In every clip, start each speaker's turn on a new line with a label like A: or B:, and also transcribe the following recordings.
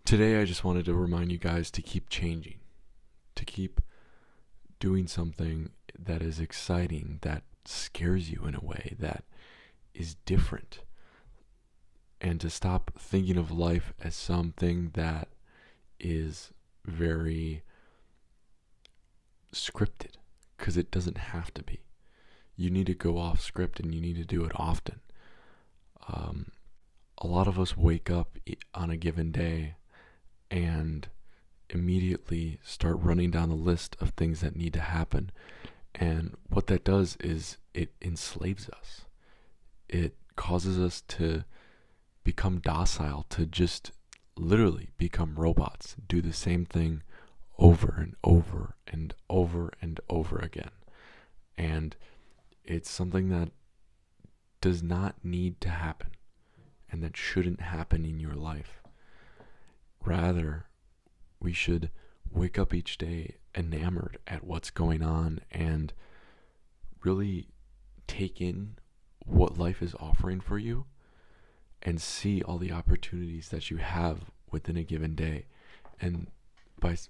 A: Today, I just wanted to remind you guys to keep changing, to keep doing something that is exciting, that scares you in a way, that is different, and to stop thinking of life as something that is very scripted, because it doesn't have to be. You need to go off script and you need to do it often. Um, a lot of us wake up on a given day and immediately start running down the list of things that need to happen. And what that does is it enslaves us. It causes us to become docile, to just literally become robots, do the same thing over and over and over and over again. And it's something that does not need to happen and that shouldn't happen in your life. Rather, we should wake up each day enamored at what's going on and really take in what life is offering for you and see all the opportunities that you have within a given day. And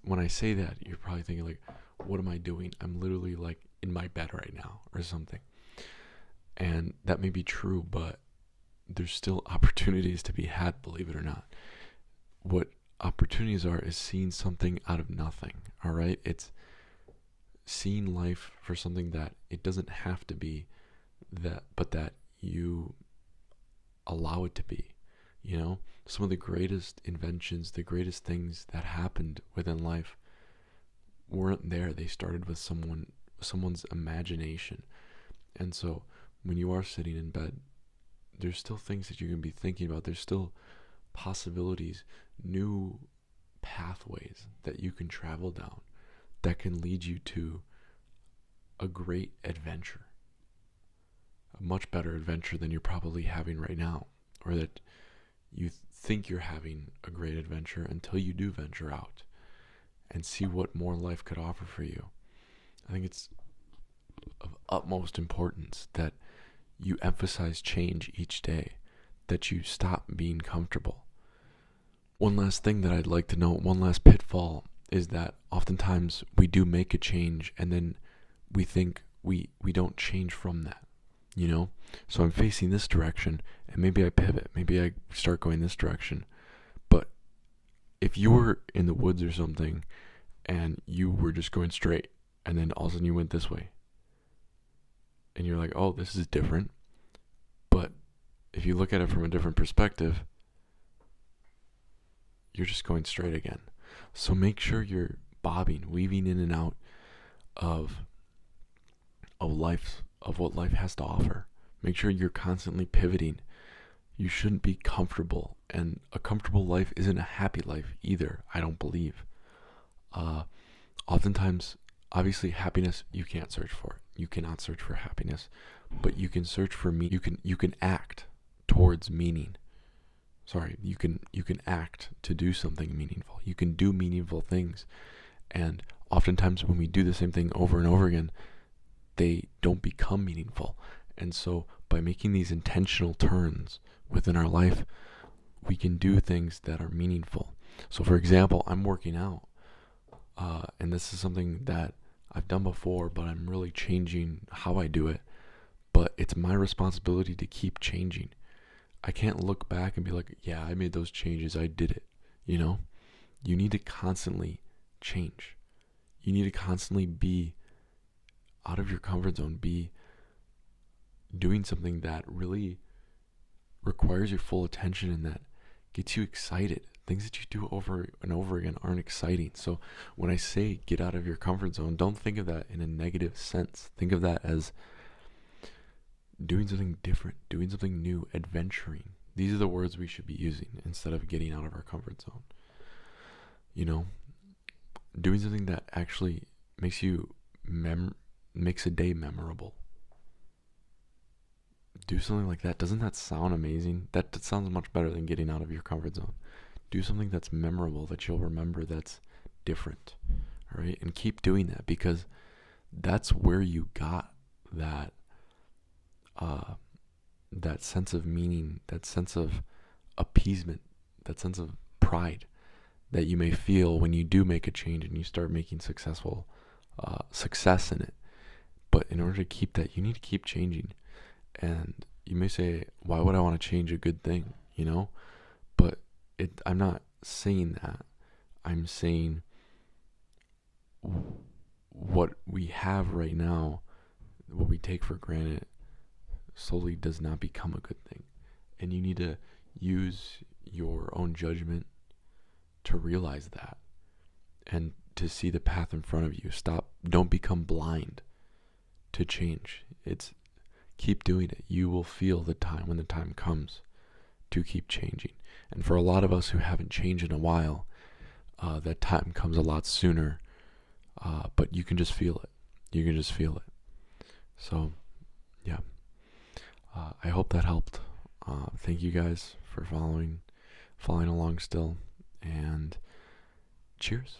A: when I say that, you're probably thinking like, what am I doing? I'm literally like in my bed right now or something. And that may be true, but there's still opportunities to be had, believe it or not. What opportunities are is seeing something out of nothing, all right? It's seeing life for something that it doesn't have to be, that, but that you allow it to be. You know, some of the greatest inventions, the greatest things that happened within life weren't there. They started with someone's imagination. And so when you are sitting in bed, there's still things that you can be thinking about. There's still possibilities, new pathways that you can travel down that can lead you to a great adventure, a much better adventure than you're probably having right now, or that you think you're having a great adventure until you do venture out and see what more life could offer for you. I think it's of utmost importance that you emphasize change each day, that you stop being comfortable. One last thing that I'd like to note, one last pitfall, is that oftentimes we do make a change and then we think we don't change from that, you know? So I'm facing this direction and maybe I pivot, maybe I start going this direction. But if you were in the woods or something and you were just going straight and then all of a sudden you went this way and you're like, oh, this is different. But if you look at it from a different perspective, you're just going straight again. So make sure you're bobbing, weaving in and out of life, of what life has to offer. Make sure you're constantly pivoting. You shouldn't be comfortable, and a comfortable life isn't a happy life either, I don't believe. Oftentimes, obviously, happiness, you can't search for it. You cannot search for happiness, but you can search for meaning. You can act towards meaning. You can act to do something meaningful. You can do meaningful things. And oftentimes when we do the same thing over and over again, they don't become meaningful. And so by making these intentional turns within our life, we can do things that are meaningful. So for example, I'm working out. And this is something that I've done before, but I'm really changing how I do it. But it's my responsibility to keep changing. I can't look back and be like, yeah, I made those changes. I did it. You know, you need to constantly change. You need to constantly be out of your comfort zone, be doing something that really requires your full attention and that gets you excited. Things that you do over and over again aren't exciting. So when I say get out of your comfort zone, don't think of that in a negative sense. Think of that as doing something different, doing something new, adventuring. These are the words we should be using instead of getting out of our comfort zone. You know, doing something that actually makes you makes a day memorable. Do something like that. Doesn't that sound amazing? That sounds much better than getting out of your comfort zone. Do something that's memorable, that you'll remember, that's different. All right? And keep doing that, because that's where you got that sense of meaning, that sense of appeasement, that sense of pride that you may feel when you do make a change and you start making success in it. But in order to keep that, you need to keep changing. And you may say, why would I want to change a good thing? But I'm not saying that. I'm saying what we have right now, what we take for granted, slowly does not become a good thing. And you need to use your own judgment to realize that and to see the path in front of you. Don't become blind to change. Keep doing it. You will feel the time when the time comes to keep changing. And for a lot of us who haven't changed in a while, that time comes a lot sooner. But you can just feel it. You can just feel it. So, yeah. I hope that helped. Thank you guys for following along still. And cheers.